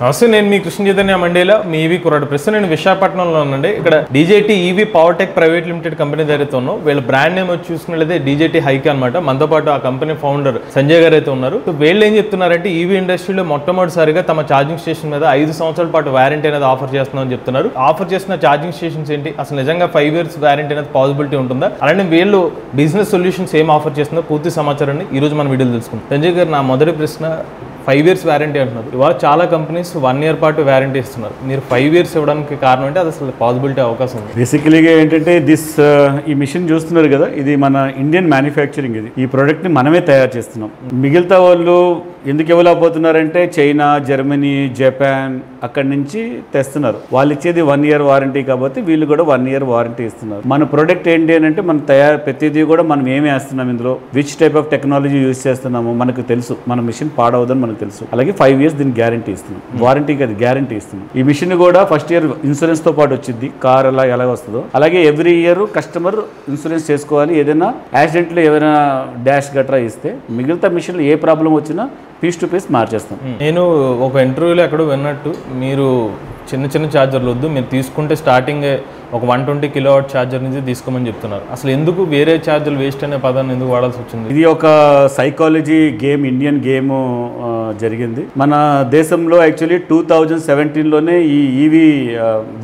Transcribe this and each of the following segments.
నమస్తే, నేను మీ కృష్ణ చైతన్య మండేలా మీ ఈవీ కుర్రాడు. ప్రస్తుతం నేను విశాఖపట్నంలో ఉన్నానండి. ఇక్కడ DJT EV power tech private limited company దగ్గరైతే ఉన్నాం. వీళ్ళ బ్రాండ్ నేమ్ వచ్చి చూసుకున్నట్లయితే డీజేటీ హైక్ అనమాట. మనతో పాటు ఆ కంపెనీ ఫౌండర్ సంజయ్ గారు అయితే ఉన్నారు. సో వీళ్ళు ఏం చెప్తున్నారంటే ఈవీ ఇండస్ట్రీలో మొట్టమొదటిసారిగా తమ ఛార్జింగ్ స్టేషన్ మీద 5 సంవత్సరాల పాటు వారంటీ అనేది ఆఫర్ చేస్తున్నామని చెప్తున్నారు. ఆఫర్ చేసిన ఛార్జింగ్ స్టేషన్స్ ఏంటి, అసలు నిజంగా 5 years వారంటీ అనేది పాసిబిలిటీ ఉంటుందా, అలానే వీళ్ళు బిజినెస్ సొల్యూషన్స్ ఏం ఆఫర్ చేస్తుందో పూర్తి సమాచారాన్ని ఈ రోజు మన వీడియోలో తెలుసుకుందాం. సంజయ్ గారు, నా మొదటి ప్రశ్న, 5 years వారంటీ అంటున్నారు. ఇవాళ చాలా కంపెనీస్ 1 year పాటు వారంటీ ఇస్తున్నారు. మీరు 5 years ఇవ్వడానికి కారణం అంటే అది అసలు పాసిబిలిటీ అవకాశం ఉంది? బేసికలీగా ఏంటంటే ఈ మిషన్ చూస్తున్నారు కదా, ఇది మన ఇండియన్ మ్యానుఫ్యాక్చరింగ్. ఈ ప్రోడక్ట్ ని మనమే తయారు చేస్తున్నాం. మిగతా వాళ్ళు ఎందుకు ఇవ్వలేకపోతున్నారంటే చైనా, జర్మనీ, జపాన్ అక్కడి నుంచి తెస్తున్నారు. వాళ్ళు ఇచ్చేది 1 year వారంటీ కాబట్టి వీళ్ళు కూడా 1 year వారంటీ ఇస్తున్నారు. మన ప్రోడక్ట్ ఏంటి అని అంటే మనం ప్రతిదీ కూడా మనం ఏమి వేస్తున్నాం, ఇందులో which type of technology use చేస్తున్నాము మనకు తెలుసు. మన మిషన్ పాడవదని మనకు తెలుసు. అలాగే 5 years దీనికి గ్యారంటీ ఇస్తున్నాం. వారంటీకి అది గ్యారంటీ ఇస్తున్నాం. ఈ మిషన్ కూడా ఫస్ట్ ఇయర్ ఇన్సూరెన్స్ తో పాటు వచ్చింది. కార్ అలా ఎలాగ వస్తుందో అలాగే ఎవ్రీ ఇయర్ కస్టమర్ ఇన్సూరెన్స్ చేసుకోవాలి. ఏదైనా యాక్సిడెంట్లో ఏదైనా డాష్ గట్రా ఇస్తే మిగతా మిషన్లో ఏ ప్రాబ్లం వచ్చినా పీస్ టు పీస్ మార్చేస్తాం. నేను ఒక ఇంటర్వ్యూలో ఎక్కడో విన్నట్టు మీరు చిన్న ఛార్జర్లు వద్దు, మీరు తీసుకుంటే స్టార్టింగ్ ఒక 120 kilowatt ఛార్జర్ నుంచి తీసుకోమని చెప్తున్నారు. అసలు ఎందుకు వేరే ఛార్జర్లు వేస్ట్ అనే పదాన్ని ఎందుకు వాడాల్సి వచ్చింది? ఇది ఒక సైకాలజీ గేమ్, ఇండియన్ గేమ్ జరిగింది మన దేశంలో. యాక్చువల్లీ 2017లోనే ఈ ఈవీ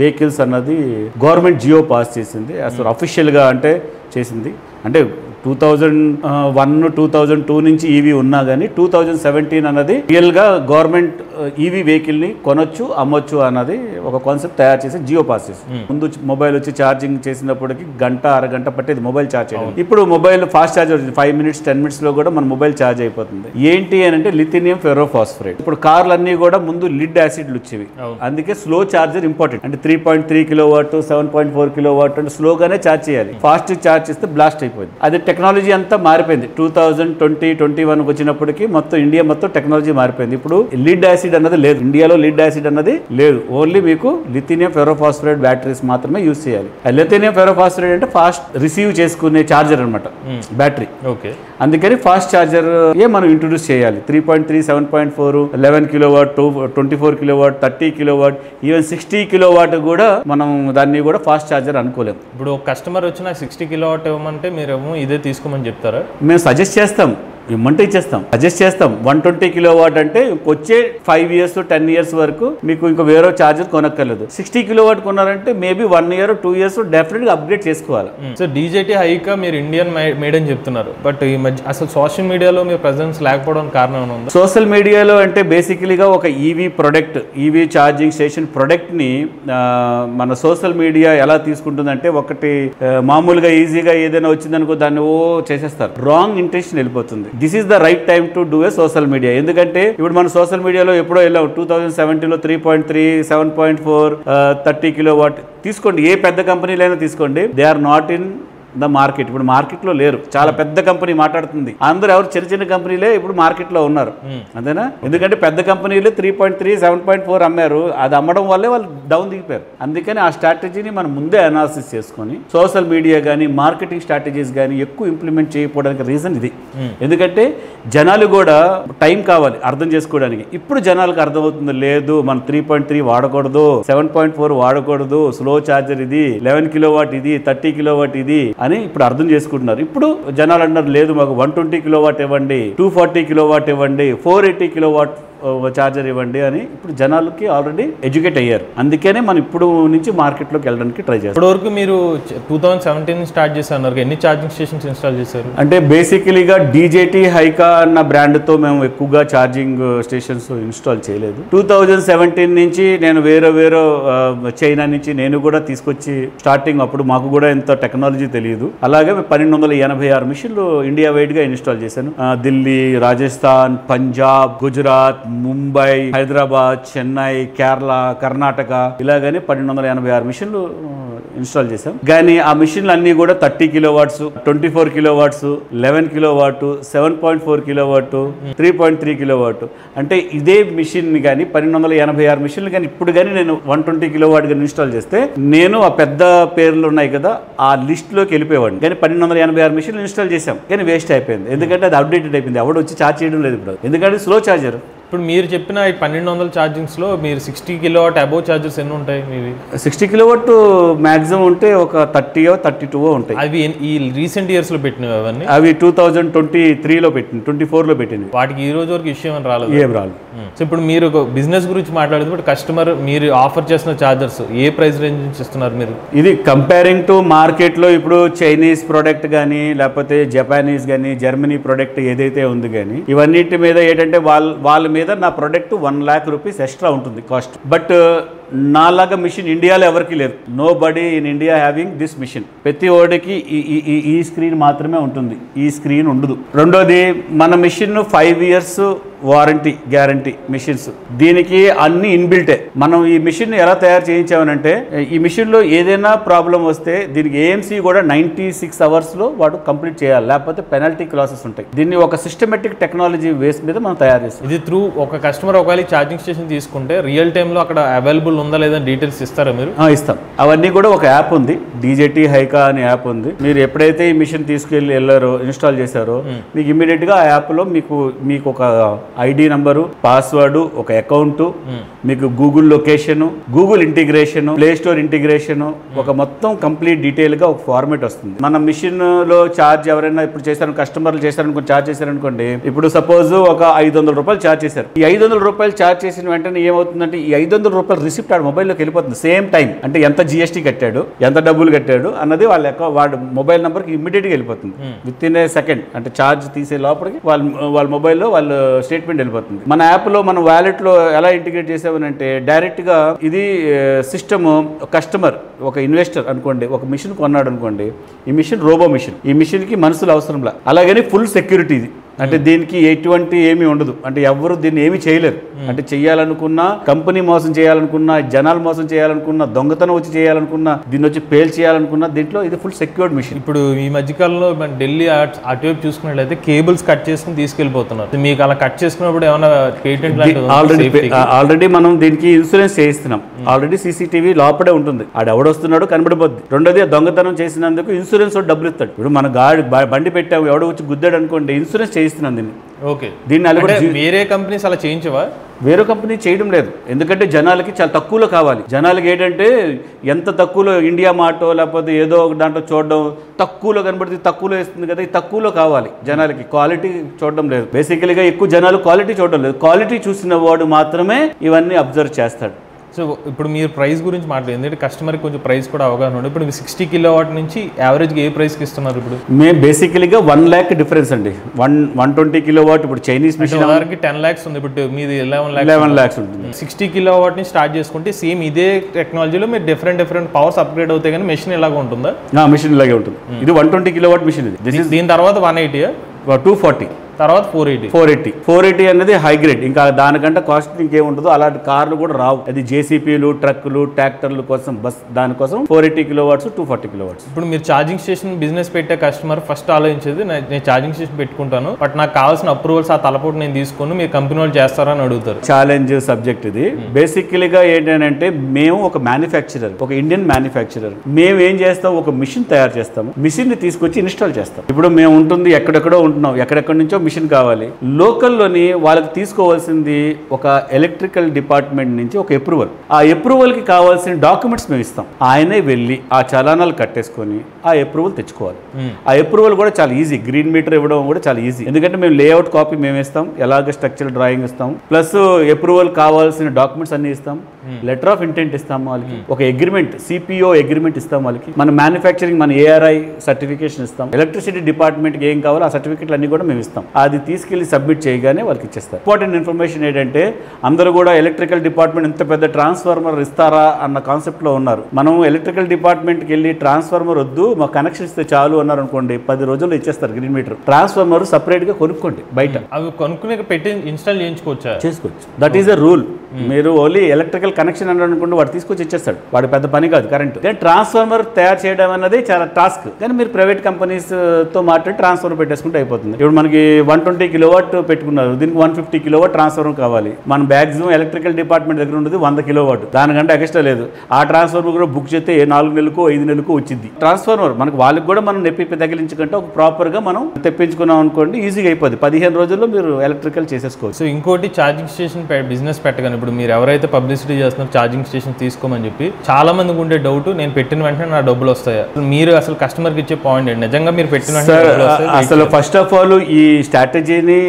వెహికల్స్ అన్నది గవర్నమెంట్ జియో పాస్ చేసింది. అసలు అఫీషియల్గా అంటే చేసింది. అంటే 2001, 2002 నుంచి ఈవీ ఉన్నా కానీ 2017 అన్నది రియల్గా గవర్నమెంట్ ఈవీ వెహికల్ని కొనొచ్చు, అమ్మొచ్చు అన్నది ఒక కాన్సెప్ట్ తయారు చేసి జియో పాస్ చేసింది. ముందు మొబైల్ వచ్చి ఛార్జింగ్ చేసినప్పటికి గంట అరగంట పట్టేది మొబైల్ ఛార్జ్ చేయడం. ఇప్పుడు మొబైల్ ఫాస్ట్ ఛార్జర్ వచ్చింది. 5 minutes 10 minutes లో కూడా మన మొబైల్ ఛార్జ్ అయిపోతుంది. ఏంటి అని అంటే లిథినియం ఫెరోఫాస్ఫరేట్. ఇప్పుడు కార్లు అన్ని కూడా ముందు లిడ్ యాసిడ్లు వచ్చేవి. అందుకే స్లో ఛార్జర్ ఇంపార్టెంట్. అంటే 3.3 kilowatt 7.4 kilowatt అంటే స్లోగానే ఛార్జ్ చేయాలి. ఫాస్ట్ ఛార్జ్ చేస్తే బ్లాస్ట్ అయిపోయింది. అది టెక్నాలజీ అంతా మారిపోయింది. 2020-21 వచ్చినప్పటికి మొత్తం ఇండియా మొత్తం టెక్నాలజీ మారిపోయింది. ఇప్పుడు లిడ్ యాసిడ్ అన్నది లేదు. ఇండియాలో లిడ్ యాసిడ్ అన్నది లేదు. ఓన్లీ మీకు లిథినియం ఫెరోఫాస్ఫరేట్ బ్యాటరీస్ మాత్రమే యూజ్ చేయాలి. లిథినియం ఫెరోఫాస్ఫరేట్ అంటే ఫాస్ట్ రిసీవ్ చేసుకునే ఛార్జర్ అనమాట, బ్యాటరీ. ఓకే, అందుకని ఫాస్ట్ ఛార్జర్ మనం ఇంట్రొడ్యూస్ చేయాలి. 3.3, 7.4, 11 kilowatt, 24 kilowatt, 30 kilowatt, even 60 kilowatt కూడా మనం దాన్ని కూడా ఫాస్ట్ ఛార్జర్ అనుకోలేము. ఇప్పుడు ఒక కస్టమర్ వచ్చి నాకు 60 kilowatt ఇవ్వమంటే మీరేమో ఇదే తీసుకోమని చెప్తారా? మేము సజెస్ట్ చేస్తాం, ఇమ్మంటే ఇచ్చేస్తాం, సజెస్ట్ చేస్తాం. 120 kilowatt అంటే వచ్చే 5 years 10 years వరకు మీకు ఇంకా వేరే ఛార్జర్ కొనక్కర్లేదు. 60 kilowatt కొన్నారంటే మేబీ 1 year 2 years డెఫినెట్గా అప్గ్రేడ్ చేసుకోవాలి. సో డీజేటీ హైకా మీరు ఇండియన్ మేడ్ అని చెప్తున్నారు. బట్ ఈ మధ్య అసలు సోషల్ మీడియాలో మీ ప్రెజెన్స్ లేకపోవడానికి కారణం ఏమైనా ఉందా? సోషల్ మీడియాలో అంటే బేసికలీగా ఒక EV product, EV charging station ప్రొడక్ట్ని మన సోషల్ మీడియా ఎలా తీసుకుంటుందంటే ఒకటి మామూలుగా ఈజీగా ఏదైనా వచ్చిందనుకో దాన్ని చేసేస్తారు. రాంగ్ ఇంటెన్షన్ వెళ్ళిపోతుంది. This is the right time to do a social media. ఎందుకంటే ఇప్పుడు మన సోషల్ మీడియాలో ఎప్పుడో వెళ్ళాం. 2017లో 3.3, 7.4, 30 kilowatt తీసుకోండి. ఏ పెద్ద కంపెనీలైనా తీసుకోండి, they are not in the market. ఇప్పుడు మార్కెట్లో లేరు. చాలా పెద్ద కంపెనీ మాట్లాడుతుంది. అందరూ ఎవరు చిన్న కంపెనీలే ఇప్పుడు మార్కెట్లో ఉన్నారు, అంతేనా? ఎందుకంటే పెద్ద కంపెనీలు 3.3, 7.4 అమ్మారు. అది అమ్మడం వల్లే వాళ్ళు డౌన్ దిగిపోయారు. అందుకని ఆ స్ట్రాటజీని మనం ముందే అనాలిసిస్ చేసుకొని సోషల్ మీడియా కానీ మార్కెటింగ్ స్ట్రాటజీస్ కానీ ఎక్కువ ఇంప్లిమెంట్ చేయకపోవడానికి రీజన్ ఇది. ఎందుకంటే జనాలు కూడా టైం కావాలి అర్థం చేసుకోవడానికి. ఇప్పుడు జనాలకు అర్థమవుతుంది, లేదు మనం 3.3 వాడకూడదు, 7.4 వాడకూడదు, స్లో ఛార్జర్ ఇది, 11 kilowatt ఇది, 30 kilowatt ఇది అని ఇప్పుడు అర్థం చేసుకుంటున్నారు. ఇప్పుడు జనాలు అన్నారు, లేదు మాకు 120 kilowatt ఇవ్వండి, 240 kilowatt ఇవ్వండి, 480 kilowatt ఛార్జర్ ఇవ్వండి అని ఇప్పుడు జనాలకి ఆల్రెడీ ఎడ్యుకేట్ అయ్యారు. అందుకనే మనం ఇప్పుడు నుంచి మార్కెట్లోకి వెళ్ళడానికి ట్రై చేస్తాం. ఇప్పటివరకు మీరు 2017 స్టార్ట్ చేశారు, ఎన్ని ఛార్జింగ్ స్టేషన్స్ ఇన్స్టాల్ చేశారు? అంటే బేసికలీగా డీజేటీ హైకా అన్న బ్రాండ్తో మేము ఎక్కువగా ఛార్జింగ్ స్టేషన్స్ ఇన్స్టాల్ చేయలేదు. 2017 నుంచి నేను వేరే చైనా నుంచి నేను కూడా తీసుకొచ్చి స్టార్టింగ్ అప్పుడు మాకు కూడా ఎంత టెక్నాలజీ తెలియదు. అలాగే 1286 మిషన్లు ఇండియా వైడ్గా ఇన్స్టాల్ చేశాను. ఢిల్లీ, రాజస్థాన్, పంజాబ్, గుజరాత్, ముంబై, హైదరాబాద్, చెన్నై, కేరళ, కర్ణాటక ఇలాగని 1286 మిషన్లు ఇన్స్టాల్ చేసాం. కానీ ఆ మిషన్లు అన్నీ కూడా 30 kilowatts, 24 kilowatts, 11 kilowatt, 7.4 kilowatt, 3.3 kilowatt. అంటే ఇదే మిషన్ కానీ 1286 మిషన్లు కానీ ఇప్పుడు కానీ నేను 120 kilowatt కానీ ఇన్స్టాల్ చేస్తే నేను ఆ పెద్ద పేర్లు ఉన్నాయి కదా ఆ లిస్ట్లోకి వెళ్ళిపోయేవాడిని. కానీ 1286 మిషన్లు ఇన్స్టాల్ చేసాం కానీ వేస్ట్ అయిపోయింది. ఎందుకంటే అది అప్డేటెడ్ అయిపోయింది. ఎవడు వచ్చి ఛార్జ్ చేయడం లేదు ఇప్పుడు. ఎందుకంటే స్లో ఛార్జర్ ఇప్పుడు మీరు చెప్పిన ఈ 1200 ఛార్జింగ్స్లో మీరు 60 కిలోవాట్ అబోవ్ ఛార్జర్స్ ఎన్ని ఉంటాయి మీవి? 60 కిలోవాట్ మ్యాక్సిమం ఉంటే ఒక 30 32 ఉంటాయి. అవి ఈ రీసెంట్ ఇయర్స్లో పెట్టినవి అవన్నీ? అవి 2023లో పెట్టింది, 24లో పెట్టింది. వాటికి ఈ రోజు వరకు ఇష్యూ ఏమైనా రాలేదు? ఏం రాలేదు. సో ఇప్పుడు మీరు బిజినెస్ గురించి మాట్లాడేటప్పుడు కస్టమర్ మీరు ఆఫర్ చేసిన ఛార్జర్స్ ఏ ప్రైస్ రేంజ్ నుంచి ఇస్తున్నారు మీరు? ఇది కంపేరింగ్ టు మార్కెట్లో ఇప్పుడు చైనీస్ ప్రోడక్ట్ కానీ లేకపోతే జపానీస్ కానీ జర్మనీ ప్రోడక్ట్ ఏదైతే ఉంది కానీ ఇవన్నిటి మీద ఏంటంటే వాళ్ళ మీద నా ప్రోడక్ట్ 1 lakh rupees ఎక్స్ట్రా ఉంటుంది కాస్ట్. బట్ నాలాగా మిషన్ ఇండియాలో ఎవరికి లేదు. Nobody in India having this machine. ప్రతి ఓడికి ఈ స్క్రీన్ మాత్రమే ఉంటుంది, ఈ స్క్రీన్ ఉండదు. రెండోది మన machine 5 years warranty guarantee machines. దీనికి అన్ని ఇన్బిల్టే. మనం ఈ మిషన్ ఎలా తయారు చేయించామనంటే ఈ మిషన్లో ఏదైనా ప్రాబ్లం వస్తే దీనికి ఏఎంసీ కూడా 96 hours వాడు కంప్లీట్ చేయాలి, లేకపోతే పెనల్టీ క్లాసెస్ ఉంటాయి. దీన్ని ఒక సిస్టమేటిక్ టెక్నాలజీ బేస్ మీద మనం తయారు చేస్తాం. ఇది త్రూ ఒక కస్టమర్ ఒకవేళ ఛార్జింగ్ స్టేషన్ తీసుకుంటే రియల్ టైంలో అక్కడ అవైలబుల్ ఉందా లేదా డీటెయిల్స్ ఇస్తారా మీరు? ఇస్తాం. అవన్నీ కూడా ఒక యాప్ ఉంది, డీజేటీ హైకా అనే యాప్ ఉంది. మీరు ఎప్పుడైతే ఈ మిషన్ తీసుకెళ్ళి వెళ్ళారో ఇన్స్టాల్ చేశారో మీకు ఇమీడియట్గా ఆ యాప్లో మీకు ఒక ఐడి నంబరు, పాస్వర్డ్, ఒక అకౌంట్, మీకు Google location, Google integration, play store integration, ఒక మొత్తం కంప్లీట్ డీటెయిల్గా ఒక ఫార్మేట్ వస్తుంది. మన మిషన్లో ఛార్జ్ ఎవరైనా ఇప్పుడు చేశారు, కస్టమర్లు చేశారనుకోండి, ఛార్జ్ చేశారనుకోండి, ఇప్పుడు సపోజ్ ఒక 500 రూపాయలు ఛార్జ్ చేశారు. ఈ 500 రూపాయలు ఛార్జ్ చేసిన వెంటనే ఏమవుతుందంటే ఈ 500 రూపాయలు రిసిప్ట్ ఆడ మొబైల్లోకి వెళ్ళిపోతుంది సేమ్ టైం. అంటే ఎంత జిఎస్టీ కట్టాడు, ఎంత డబ్బులు కట్టాడు అన్నది వాడి మొబైల్ నెంబర్కి ఇమ్మీడియట్గా వెళ్ళిపోతుంది విత్ ఇన్ ఏ సెకండ్. అంటే ఛార్జ్ తీసే లోపలికి వాళ్ళ మొబైల్లో వాళ్ళ స్టేట్మెంట్ వెళ్ళిపోతుంది. మన యాప్లో మన వ్యాలెట్లో ఎలా ఇంటిగ్రేట్ చేసామనంటే డైరెక్ట్గా ఇది సిస్టమ్ కస్టమర్ ఒక ఇన్వెస్టర్ అనుకోండి, ఒక మిషన్ కొన్నాడు అనుకోండి, ఈ మిషన్ రోబో మిషన్, ఈ మిషన్కి మనుషులు అవసరంలా. అలాగని ఫుల్ సెక్యూరిటీ ఇది. అంటే దీనికి ఎటువంటి ఏమీ ఉండదు, అంటే ఎవరు దీన్ని ఏమీ చేయలేరు. అంటే చేయాలనుకున్నా, కంపెనీ మోసం చేయాలనుకున్నా, జనాలు మోసం చేయాలనుకున్నా, దొంగతనం వచ్చి చేయాలనుకున్నా, దీన్ని వచ్చి పేల్ చేయాలనుకున్నా దీంట్లో ఇది ఫుల్ సెక్యూర్డ్ మిషన్. ఇప్పుడు ఈ మధ్యకాలంలో మన ఢిల్లీ అటువైపు చూసుకున్నట్లయితే కేబుల్స్ కట్ చేసుకుని తీసుకెళ్లిపోతున్నారు. మీకు అలా కట్ చేసుకున్నప్పుడు ఏమైనా పేటెంట్ ఆల్రెడీ మనం దీనికి ఇన్సూరెన్స్ చేయిస్తున్నాం. ఆల్రెడీ సీసీటీవీ లోపడే ఉంటుంది, ఆడెవడొస్తున్నాడు కనబడిపోద్ది. రెండోది దొంగతనం చేసినందుకు ఇన్సూరెన్స్ డబ్బులు ఇస్తాడు. ఇప్పుడు మన బండి పెట్టాము, ఎవడో వచ్చి గుద్దాడు అనుకోండి, ఇన్సూరెన్స్ చేయిస్తున్నాం దీన్ని. ఓకే, దీన్ని వేరే కంపెనీస్ అలా చేయించవా? వేరే కంపెనీ చేయడం లేదు, ఎందుకంటే జనాలకి చాలా తక్కువలో కావాలి. జనాలకి ఏంటంటే ఎంత తక్కువలో ఇండియా మార్టో లేకపోతే ఏదో ఒక దాంట్లో చూడడం, తక్కువలో కనబడితే తక్కువలో ఇస్తుంది కదా, ఈ తక్కువలో కావాలి జనాలకి. క్వాలిటీ చూడడం లేదు. బేసికలీగా ఎక్కువ జనాలు క్వాలిటీ చూడడం లేదు. క్వాలిటీ చూసిన వాడు మాత్రమే ఇవన్నీ అబ్జర్వ్ చేస్తాడు. సో ఇప్పుడు మీరు ప్రైస్ గురించి మాట్లాడేది, ఎందుకంటే కస్టమర్కి కొంచెం ప్రైస్ కూడా అవగాహన ఉంది. ఇప్పుడు 60 కిలోవాట్ నుంచి యావరేజ్గా ఏ ప్రైస్కి ఇస్తున్నారు? ఇప్పుడు మేము బేసికలీగా 1 lakh డిఫరెన్స్ అండి. 120 కిలోవాట్ ఇప్పుడు చైనీస్ మిషన్ 10 lakhs ఉంది, ఇప్పుడు మీది 11 lakhs ఉంటుంది. 60 కిలోవాట్ ని స్టార్ట్ చేసుకుంటే సేమ్ ఇదే టెక్నాలజీలో మీరు డిఫరెంట్ పవర్స్ అప్గ్రేడ్ అవుతాయి, కానీ మెషిన్ ఇలాగా ఉంటుందా? మిషన్ ఇలాగే ఉంటుంది. ఇది 120 కిలోవాట్ మిషన్. ఇది దీని తర్వాత 180, 240, తర్వాత 480 అనేది హై గ్రేడ్. ఇంకా దానికంటే కాస్ట్ ఇంకేముంటుందో అలాంటి కార్లు కూడా రావు. అది జేసీపీలు, ట్రక్కులు, ట్రాక్టర్ల కోసం, బస్ దానికోసం 480 కిలోవాట్స్, 240 కిలోవాట్స్. ఇప్పుడు మీరు ఛార్జింగ్ స్టేషన్ బిజినెస్ పెట్టే కస్టమర్ ఫస్ట్ ఆలోచించేది నేను ఛార్జింగ్ స్టేషన్ పెట్టుకుంటాను, బట్ నాకు కావాల్సిన అప్రూవల్స్ ఆ తలపోటు నేను తీసుకుని మీరు కంపెనీ వాళ్ళు చేస్తారని అడుగుతారు. ఛాలెంజ్ సబ్జెక్ట్ ఇది. బేసికలీగా ఏంటంటే మేము ఒక మ్యానుఫ్యాక్చరర్, ఒక ఇండియన్ మ్యానుఫ్యాక్చరర్. మేము ఏం చేస్తాం, ఒక మిషన్ తయారు చేస్తాము, మిషన్ ని తీసుకొచ్చి ఇన్స్టాల్ చేస్తాం. ఇప్పుడు మేము ఉంటుంది ఎక్కడెక్కడో ఉంటున్నాం, ఎక్కడెక్కడి నుంచో మిషన్ కావాలి. లోకల్లోని వాళ్ళకి తీసుకోవాల్సింది ఒక ఎలక్ట్రికల్ డిపార్ట్మెంట్ నుంచి ఒక అప్రూవల్. ఆ అప్రూవల్ కి కావాల్సిన డాక్యుమెంట్స్ మేము ఇస్తాం. ఆయనే వెళ్ళి ఆ చలానాలు కట్టేసుకొని ఆ అప్రూవల్ తెచ్చుకోవాలి. ఆ అప్రూవల్ కూడా చాలా ఈజీ. గ్రీన్ మీటర్ ఇవ్వడం కూడా చాలా ఈజీ, ఎందుకంటే మేము లేఅవుట్ కాపీ మేము ఇస్తాం, ఎలాగ స్ట్రక్చరల్ డ్రాయింగ్ ఇస్తాం, ప్లస్ అప్రూవల్ కావాల్సిన డాక్యుమెంట్స్ అన్ని ఇస్తాం, లెటర్ ఆఫ్ ఇంటెంట్ ఇస్తాం వాళ్ళకి, ఒక అగ్రిమెంట్ సిపిఓ అగ్రిమెంట్ ఇస్తాం వాళ్ళకి, మన మ్యానుఫ్యాక్చరింగ్ మన ఏఆర్ఐ సర్టిఫికేషన్ ఇస్తాం, ఎలక్ట్రిసిటీ డిపార్ట్మెంట్కి ఏం కావాలో ఆ సర్టిఫికేట్లు అన్ని కూడా మేము ఇస్తాం. అది తీసుకెళ్లి సబ్మిట్ చేయగానే వాళ్ళకి ఇచ్చేస్తారు. ఇంపార్టెంట్ ఇన్ఫర్మేషన్ ఏంటంటే అందరూ కూడా ఎలక్ట్రికల్ డిపార్ట్మెంట్ ఇంత పెద్ద ట్రాన్స్ఫార్మర్ ఇస్తారా అన్న కాన్సెప్ట్ లో ఉన్నారు. మనం ఎలక్ట్రికల్ డిపార్ట్మెంట్కి వెళ్ళి ట్రాన్స్ఫార్మర్ వద్దు మా కనెక్షన్ ఇస్తే చాలు అన్నారు అనుకోండి, 10 రోజుల్లో ఇచ్చేస్తారు గ్రీన్ మీటర్. ట్రాన్స్ఫార్మర్ సపరేట్ గా కొనుక్కోండి బయట, అవి కొనుక్కునే పెట్టి ఇన్స్టాల్ చేసుకోవచ్చు. That is a rule. మీరు ఓన్లీ ఎలక్ట్రికల్ కనెక్షన్ అన్నాడు అనుకుంటే వాడు తీసుకొచ్చి ఇచ్చేస్తాడు, వాడు పెద్ద పని కాదు కరెంట్. కానీ ట్రాన్స్ఫార్మర్ తయారు చేయడం అనేది చాలా టాస్క్. కానీ మీరు ప్రైవేట్ కంపెనీస్ తో మాట్లాడి ట్రాన్స్ఫార్మర్ పెట్టేసుకుంటే అయిపోతుంది. ఇప్పుడు మనకి 120 కిలోవాట్ పెట్టుకున్నారు, దీనికి 150 కిలోవాట్ ట్రాన్స్ఫార్మర్ కావాలి. మన మ్యాక్సిమం ఎలక్ట్రికల్ డిపార్ట్మెంట్ దగ్గర ఉండేది 100 కిలోవాట్, దానికంటే ఎక్స్ట్రా లేదు. ఆ ట్రాన్స్ఫార్మర్ కూడా బుక్ చేస్తే 4 నెలలకు 5 నెలలకు వచ్చింది ట్రాన్స్ఫార్మర్. మనకు వాళ్ళకి కూడా మనం నెప్పి తగిలించుకుంటే ఒక ప్రాపర్ గా మనం తెప్పించుకున్నాం అనుకోండి, ఈజీగా అయిపోద్ది. 15 రోజుల్లో మీరు ఎలక్ట్రికల్ చేసేసుకోవచ్చు. సో ఇంకోటి ఛార్జింగ్ స్టేషన్ బిజినెస్ పెట్టగానే ఇప్పుడు మీరు ఎవరైతే పబ్లిసిటీ చేస్తున్నారో ఛార్జింగ్ స్టేషన్ తీసుకోమని చెప్పి చాలా మందికి ఉండే డౌట్, నేను పెట్టిన వెంటనే నా డబ్బులు వస్తాయా? మీరు అసలు కస్టమర్కి ఇచ్చే పాయింట్ ఏంటి? నిజంగా మీరు పెట్టిన వెంటనే అసలు ఫస్ట్ ఆఫ్ ఆల్ ఈ స్ట్రాటజీని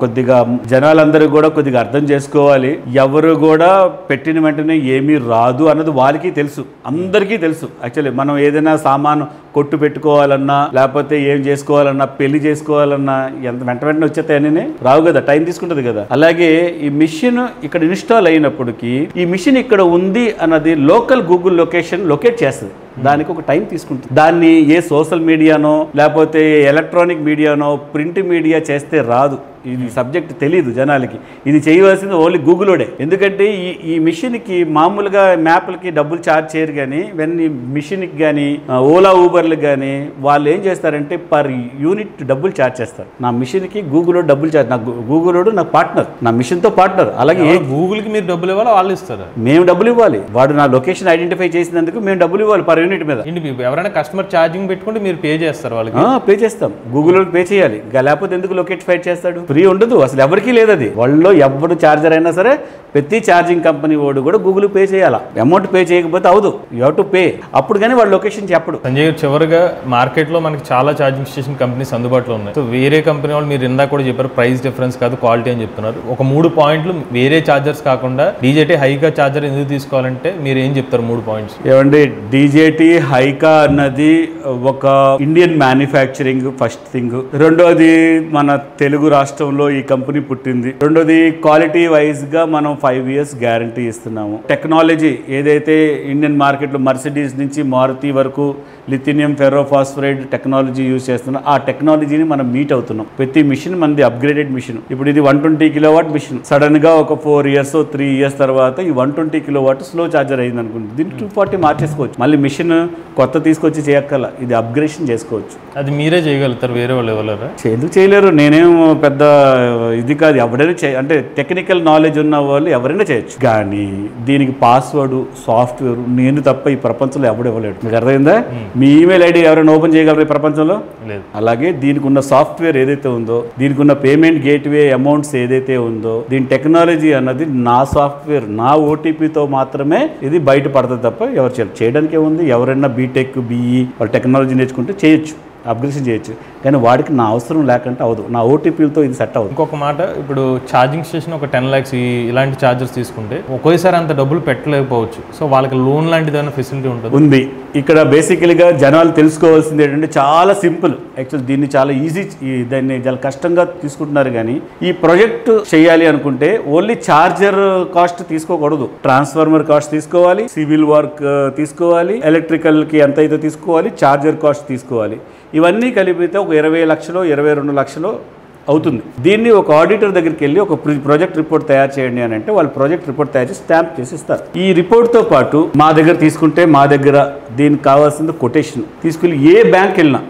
కొద్దిగా జనాలందరూ కూడా కొద్దిగా అర్థం చేసుకోవాలి. ఎవరు కూడా పెట్టిన వెంటనే ఏమీ రాదు అన్నది వాళ్ళకి తెలుసు, అందరికీ తెలుసు. యాక్చువల్లీ మనం ఏదైనా సామాను కొట్టు పెట్టుకోవాలన్నా లేకపోతే ఏం చేసుకోవాలన్నా పెళ్లి చేసుకోవాలన్నా ఎంత వెంటనే వచ్చేస్తాయని రావు కదా, టైం తీసుకుంటుంది కదా. అలాగే ఈ మిషన్ ఇక్కడ ఇన్స్టాల్ అయినప్పటికీ ఈ మిషన్ ఇక్కడ ఉంది అన్నది లోకల్ గూగుల్ లొకేషన్ లొకేట్ చేస్తుంది. దానికి ఒక టైం తీసుకుంటుంది. దాన్ని ఏ సోషల్ మీడియానో లేకపోతే ఎలక్ట్రానిక్ మీడియానో ప్రింట్ మీడియా చేస్తే రాదు. ఇది సబ్జెక్ట్ తెలియదు జనాలకి. ఇది చేయవలసింది ఓన్లీ గూగులోడే. ఎందుకంటే ఈ మిషన్కి మామూలుగా మ్యాప్లకి డబ్బులు ఛార్జ్ చేయరు, కానీ ఈ మిషన్కి కానీ ఓలా ఊబర్లకు కానీ వాళ్ళు ఏం చేస్తారంటే పర్ యూనిట్ డబ్బులు ఛార్జ్ చేస్తారు. నా మిషన్కి గూగుల్లో డబ్బులు ఛార్జ్, నా గూగులోడు నా పార్ట్నర్, నా మిషన్తో పార్ట్నర్. అలాగే గూగుల్కి మీరు డబ్బులు ఇవ్వాలి, వాళ్ళు ఇస్తారు? మేము డబ్బులు ఇవ్వాలి. వాడు నా లొకేషన్ ఐడెంటిఫై చేసినందుకు మేము డబ్బులు ఇవ్వాలి పర్ యూనిట్ మీద. ఎవరైనా కస్టమర్ ఛార్జింగ్ పెట్టుకుంటే మీరు పే చేస్తారు వాళ్ళకి? పే చేస్తాం, గూగుల్ పే చేయాలి. లేకపోతే ఎందుకు లొకేట్ ఫైట్ చేస్తాడు? ఫ్రీ ఉండదు అసలు, ఎవరికి లేదు అది. వాళ్ళలో ఎవరు ఛార్జర్ అయినా సరే ప్రతి ఛార్జింగ్ కంపెనీ వాడు కూడా గూగుల్ పే చేయాలా. అమౌంట్ పే చేయకపోతే అవదు, యూ హ్యావ్ టు పే. అప్పుడు కానీ వాళ్ళ లొకేషన్ చెప్పడు. సంజయ్ చివరిగా మార్కెట్లో మనకి చాలా ఛార్జింగ్ స్టేషన్ కంపెనీస్ అందుబాటులో ఉన్నాయి. సో వేరే కంపెనీ వాళ్ళు మీరు ఇందాక కూడా చెప్పారు ప్రైస్ డిఫరెన్స్ కాదు క్వాలిటీ అని చెప్తున్నారు. ఒక 3 పాయింట్లు వేరే ఛార్జర్స్ కాకుండా డీజేటీ హైకా ఛార్జర్ ఎందుకు తీసుకోవాలంటే మీరు ఏం చెప్తారు? 3 పాయింట్స్. ఏమండి, డీజేటీ హైకా అన్నది ఒక ఇండియన్ మ్యానుఫ్యాక్చరింగ్ ఫస్ట్ థింగ్. రెండోది మన తెలుగు రాష్ట్రంలో ఈ కంపెనీ పుట్టింది. రెండోది క్వాలిటీ వైజ్ గా మనం 5 years గ్యారంటీ ఇస్తున్నాము. టెక్నాలజీ ఏదైతే ఇండియన్ మార్కెట్లో మర్సిడీస్ నుంచి మారుతి వరకు లిథినియం ఫెర్రోఫాస్ఫరైడ్ టెక్నాలజీ యూజ్ చేస్తున్నాం, ఆ టెక్నాలజీని మనం మీట్ అవుతున్నాం. ప్రతి మిషన్ మనది అప్గ్రేడెడ్ మిషన్. ఇప్పుడు ఇది 120 కిలోవాట్ మిషన్. సడన్ గా ఒక 4 years 3 years తర్వాత ఈ 120 కిలోవాట్ స్లో చార్జర్ అయింది అనుకుంటుంది, దీన్ని 240 మార్చేసుకోవచ్చు. మళ్ళీ మిషన్ కొత్త తీసుకొచ్చి చేయక్కల, ఇది అప్గ్రేషన్ చేసుకోవచ్చు. అది మీరే చేయగలుగుతారు, వేరే వాళ్ళు ఎవరు ఎందుకు చేయలేరు? నేనేం పెద్ద ఇది కాదు, ఎవరైనా అంటే టెక్నికల్ నాలెడ్జ్ ఉన్న వాళ్ళు ఎవరైనా చేయొచ్చు. కానీ దీనికి పాస్వర్డ్ సాఫ్ట్వేర్ నేను తప్ప ఈ ప్రపంచంలో ఎవడు ఇవ్వలేడు. మీకు అర్థమైందా? మీ ఈమెయిల్ ఐడి ఎవరైనా ఓపెన్ చేయగలరు ఈ ప్రపంచంలో? లేదు. అలాగే దీనికి ఉన్న సాఫ్ట్వేర్ ఏదైతే ఉందో, దీనికి ఉన్న పేమెంట్ గేట్వే అమౌంట్స్ ఏదైతే ఉందో, దీని టెక్నాలజీ అన్నది నా సాఫ్ట్వేర్ నా ఓటీపీతో మాత్రమే ఇది బయటపడుతుంది తప్ప ఎవరు చేయడానికి ఏముంది? ఎవరైనా బీటెక్ బీఈ వాళ్ళు టెక్నాలజీ నేర్చుకుంటే చేయొచ్చు, అప్గ్రేషన్ చేయొచ్చు. కానీ వాడికి నా అవసరం లేకుంటే అవదు, నా ఓటీపీలతో ఇది సెట్ అవుతుంది. ఇంకొక మాట, ఇప్పుడు ఛార్జింగ్ స్టేషన్ ఒక 10 lakhs ఇలాంటి ఛార్జర్స్ తీసుకుంటే ఒకేసారి అంత డబ్బులు పెట్టలేకపోవచ్చు. సో వాళ్ళకి లోన్ లాంటిది ఏమైనా ఫెసిలిటీ ఉంది? ఇక్కడ బేసికలీగా జనాలు తెలుసుకోవాల్సింది ఏంటంటే చాలా సింపుల్. యాక్చువల్ దీన్ని చాలా ఈజీ, దాన్ని చాలా కష్టంగా తీసుకుంటున్నారు. కానీ ఈ ప్రాజెక్ట్ చేయాలి అనుకుంటే ఓన్లీ ఛార్జర్ కాస్ట్ తీసుకోకూడదు, ట్రాన్స్ఫార్మర్ కాస్ట్ తీసుకోవాలి, సివిల్ వర్క్ తీసుకోవాలి, ఎలక్ట్రికల్కి ఎంత అయితే తీసుకోవాలి, ఛార్జర్ కాస్ట్ తీసుకోవాలి. ఇవన్నీ కలిపితే ఒక 20 లక్షలు 22 లక్షలు అవుతుంది. దీన్ని ఒక ఆడిటర్ దగ్గరికి వెళ్ళి ఒక ప్రాజెక్ట్ రిపోర్ట్ తయారు చేయండి అని అంటే వాళ్ళు ప్రాజెక్ట్ రిపోర్ట్ తయారు చేసి స్టాంప్ చేసి ఇస్తారు. ఈ రిపోర్ట్తో పాటు మా దగ్గర తీసుకుంటే మా దగ్గర దీనికి కావాల్సింది కొటేషన్ తీసుకెళ్ళి ఏ బ్యాంక్ వెళ్ళినా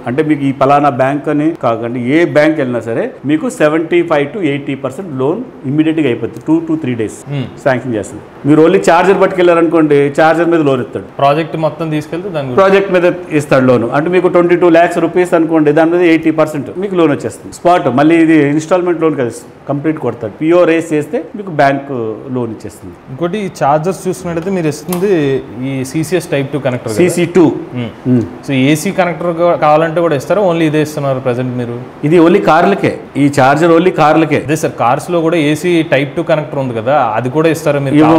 అంటే మీకు ఈ పలానా బ్యాంక్ అని కాకండి, ఏ బ్యాంక్ వెళ్ళినా సరే మీకు 75 to 80% లోన్ ఇమ్మీడియట్గా అయిపోతుంది. 2 to 3 days శాంక్షన్ చేస్తుంది. మీరు ఓన్లీ ఛార్జర్ పట్టుకెళ్ళారనుకోండి, ఛార్జర్ మీద లోన్ ఇస్తాడు. ప్రాజెక్ట్ మొత్తం తీసుకెళ్తే ప్రాజెక్ట్ మీద ఇస్తాడు లోన్. అంటే మీకు 22 lakhs rupees అనుకోండి, దాని మీద 80% మీకు లోన్ వచ్చేస్తుంది స్పాట్. మళ్ళీ ఇది ఇన్స్టాల్మెంట్ లోన్ కదా, కంప్లీట్ కొడతాడు. పిఓ రేస్ చేస్తే మీకు బ్యాంక్ లోన్ ఇచ్చేస్తుంది. ఇంకోటి ఈ ఛార్జర్స్ చూసుకున్నట్టయితే మీరు ఇస్తుంది ఈ CCS Type 2 connector, CC2. So AC connector కావాలంటే కూడా ఇస్తారా? ఓన్లీ ఇదే ఇస్తున్నారు ప్రెసెంట్ మీరు? ఇది ఓన్లీ కార్లకే, ఈ ఛార్జర్ ఓన్లీ కార్లకే. అదే సార్, కార్స్ లో కూడా ఏసీ Type 2 కనెక్టర్ ఉంది కదా, అది కూడా ఇస్తారా మీరు?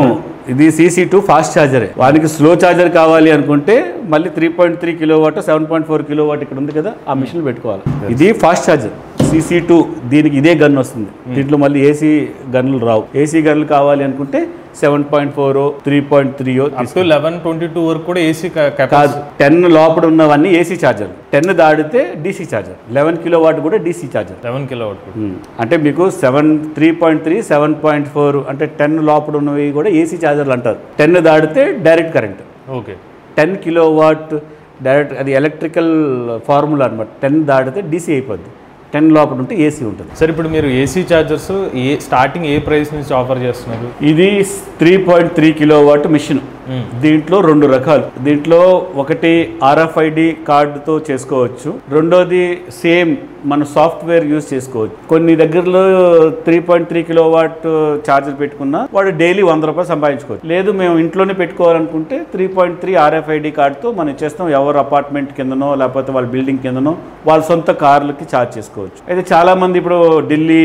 ఇది CC2 ఫాస్ట్ ఛార్జరే. వానికి స్లో ఛార్జర్ కావాలి అనుకుంటే మళ్ళీ 3.3 కిలోవాట్ 7.4 కిలోవాట్ ఇక్కడ ఉంది కదా, ఆ మిషన్ పెట్టుకోవాలి. ఇది ఫాస్ట్ ఛార్జర్ CC2. దీనికి ఇదే గన్ వస్తుంది. దీంట్లో మళ్ళీ ఏసీ గన్నులు రావు. ఏసీ గన్నులు కావాలి అనుకుంటే 7.4 3.3 అప్ టు 1122 వరకు కూడా ఏసీ కాదు. 10 లోపల ఉన్నవన్నీ ఏసీ ఛార్జర్, 10 దాడితే డీసీ ఛార్జర్, 11 కిలోవాట్ కూడా డీసీ ఛార్జర్. 11 కిలోవాట్. అంటే మీకు 3.3 7.4 అంటే 10 లోపల ఉన్నవి కూడా ఏసీ ఛార్జర్లు అంటారు. 10 దాడితే direct current. Okay. 10 kilowatt direct, అది ఎలక్ట్రికల్ ఫార్ములా అనమాట. 10 దాడితే డీసీ అయిపోద్ది, 10 లోపల ఉంటే ఏసీ ఉంటుంది. సార్ ఇప్పుడు మీరు ఏసీ ఛార్జర్స్ స్టార్టింగ్ ఏ ప్రైస్ నుంచి ఆఫర్ చేస్తున్నారు? ఇది 3.3 కిలోవాట్ మిషన్. దీంట్లో 2 రకాలు. దీంట్లో ఒకటి RFID కార్డుతో చేసుకోవచ్చు, రెండోది సేమ్ మన సాఫ్ట్వేర్ యూజ్ చేసుకోవచ్చు. కొన్ని దగ్గరలో 3.3 కిలోవాట్ ఛార్జర్ పెట్టుకున్నా వాడు డైలీ 100 రూపాయలు సంపాదించుకోవచ్చు. లేదు మేము ఇంట్లోనే పెట్టుకోవాలనుకుంటే 3.3 RFID కార్డుతో మనం ఇచ్చేస్తాం. ఎవరు అపార్ట్మెంట్ కిందనో లేకపోతే వాళ్ళ బిల్డింగ్ కిందనో వాళ్ళ సొంత కార్లకి ఛార్జ్ చేసుకోవచ్చు. అయితే చాలా మంది ఇప్పుడు ఢిల్లీ,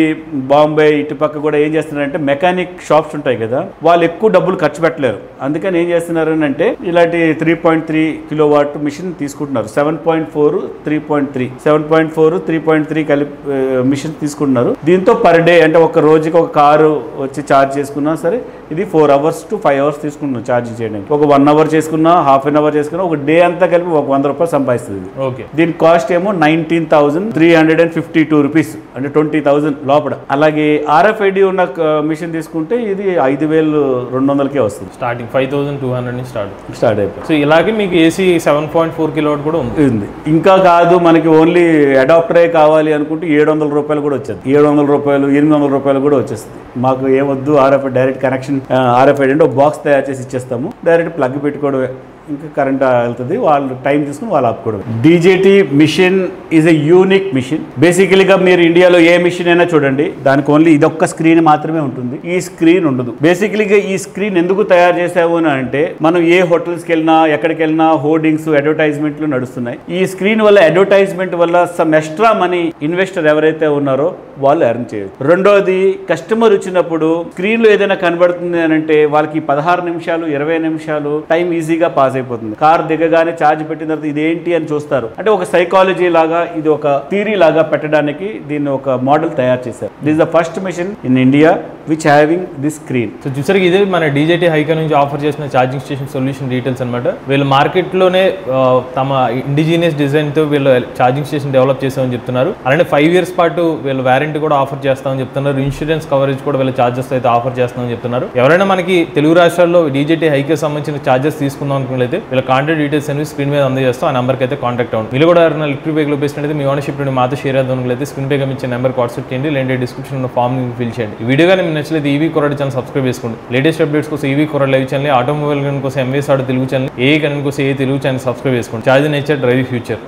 బాంబే ఇటుపక్క కూడా ఏం చేస్తున్నారంటే మెకానిక్ షాప్స్ ఉంటాయి కదా, వాళ్ళు ఎక్కువ డబ్బులు ఖర్చు పెట్టలేరు. అందుకని ఏం చేస్తున్నారు అంటే ఇలాంటి 3.3 కిలోవాట్ మిషన్ తీసుకుంటున్నారు. 7.4 3.3 7.4 3.3 కలిపి మిషన్ తీసుకుంటున్నారు. దీంతో పర్ డే అంటే ఒక రోజుకి ఒక కారు వచ్చి ఛార్జ్ చేసుకున్నా సరే ఇది 4 hours to 5 hours తీసుకుంటున్నాం ఛార్జింగ్ చేయడానికి. ఒక 1 hour చేసుకున్నా, హాఫ్ అన్ అవర్ చేసుకున్నా, ఒక డే అంతా కలిపి ఒక 100 రూపాయలు సంపాదిస్తుంది. ఓకే. దీని కాస్ట్ ఏమో 19,352 రూపీస్, అంటే 20,000 లోపల. అలాగే RFID ఉన్న మిషన్ తీసుకుంటే ఇది 5,200కే వస్తుంది. స్టార్టింగ్ 5,200 నుంచి స్టార్ట్ అయిపోయింది. సో ఇలాగే మీకు ఏసీ 7.4 కిలోవాట్ కూడా ఉంది. ఇంకా కాదు, మనకి ఓన్లీ అడాప్టరే కావాలి అనుకుంటే 700 రూపాయలు కూడా వచ్చేది. 700 రూపాయలు 800 రూపాయలు కూడా వచ్చేస్తుంది. మాకు ఏమొద్దు, RFID డైరెక్ట్ కనెక్షన్, RFID అంటే ఒక బాక్స్ తయారు చేసి ఇచ్చేస్తాము, డైరెక్ట్ ప్లగ్ పెట్టుకోవడమే, ఇంకా కరెంట్ వెళ్తుంది, వాళ్ళు టైం తీసుకుని వాళ్ళు ఆపుకోవడం. DJT mission is a unique mission. బేసికలీగా మీరు ఇండియాలో ఏ మిషన్ అయినా చూడండి, దానికి ఓన్లీ ఇదొక్క స్క్రీన్ మాత్రమే ఉంటుంది, ఈ స్క్రీన్ ఉండదు. బేసికలీగా ఈ స్క్రీన్ ఎందుకు తయారు చేసాము అని అంటే, మనం ఏ హోటల్స్కి వెళ్ళినా ఎక్కడికి వెళ్ళినా హోర్డింగ్స్, అడ్వర్టైజ్మెంట్లు నడుస్తున్నాయి. ఈ స్క్రీన్ వల్ల, అడ్వర్టైజ్మెంట్ వల్ల సమ్ ఎక్స్ట్రా మనీ ఇన్వెస్టర్ ఎవరైతే ఉన్నారో వాళ్ళు ఎర్న్ చేయొచ్చు. రెండోది, కస్టమర్ వచ్చినప్పుడు స్క్రీన్లో ఏదైనా కనబడుతుంది అని అంటే వాళ్ళకి 16 నిమిషాలు 20 నిమిషాలు టైం ఈజీగా పాస్ అయిపోతుంది. కార్ దిగగానే ఛార్జ్ పెట్టిన తర్వాత ఇదేంటి అని చూస్తారు. అంటే ఒక సైకాలజీ లాగా, ఇది ఒక థియరీ లాగా పెట్టడానికి దీన్ని ఒక మోడల్ తయారు చేశారు. This is the first mission in India which having this screen. So చూసారు, ఇదే మన DJT హైకా నుంచి ఆఫర్ చేసిన ఛార్జింగ్ స్టేషన్ సొల్యూషన్ డీటెయిల్స్ అనమాట. వీళ్ళు మార్కెట్లోనే తమ ఇండిజినియస్ డిజైన్తో వీళ్ళు ఛార్జింగ్ స్టేషన్ డెవలప్ చేస్తామని చెప్తున్నారు. అలానే 5 years పాటు వీళ్ళు వారంటీ కూడా ఆఫర్ చేస్తామని చెప్తున్నారు. ఇన్సూరెన్స్ కవరేజ్ కూడా వీళ్ళ ఛార్జెస్ అయితే ఆఫర్ చేస్తామని చెప్తున్నారు. ఎవరైనా మనకి తెలుగు రాష్ట్రాల్లో DJT హైకా సంబంధించిన ఛార్జెస్ తీసుకుందాం అనుకున్నట్లయితే వీళ్ళ కాంటాక్ట్ డీటెయిల్స్ అనేవి స్క్రీన్ మీద అందజేస్తాం. ఆ నెంబర్కి అయితే కాంటాక్ట్ అవ్వండి. మీరు కూడా ఎవరైనా ఎలక్ట్రిక్ వెహికల్ ఉపయోగిస్తున్నట్లయితే మీ ఓనర్షిప్ నుండి మాతో షేర్ చేద్దాం, స్క్రీన్ పై కనిపించే నెంబర్కి వాట్సాప్ చేయండి, లేదంటే డిస్క్రిప్షన్ ఉన్న ఫామ్ ఫిల్ చేయండి. ఈ వీడియో కానీ మీకు నచ్చితే ఈవీ కొరడ్ ఛానల్ సబ్స్క్రైబ్ చేసుకోండి. లేటెస్ట్ అప్డేట్స్ కోసం ఈవీ కొరడ్ లైవ్ ఛానల్, ఆటోమొబైల్ కోసం MVS ఆటో తెలుగు ఛానల్, ఏ కరెంట్ కోసం ఏ తెలుగు ఛానల్ సబ్స్క్రైబ్ చేసుకోండి. Charge nature drive future.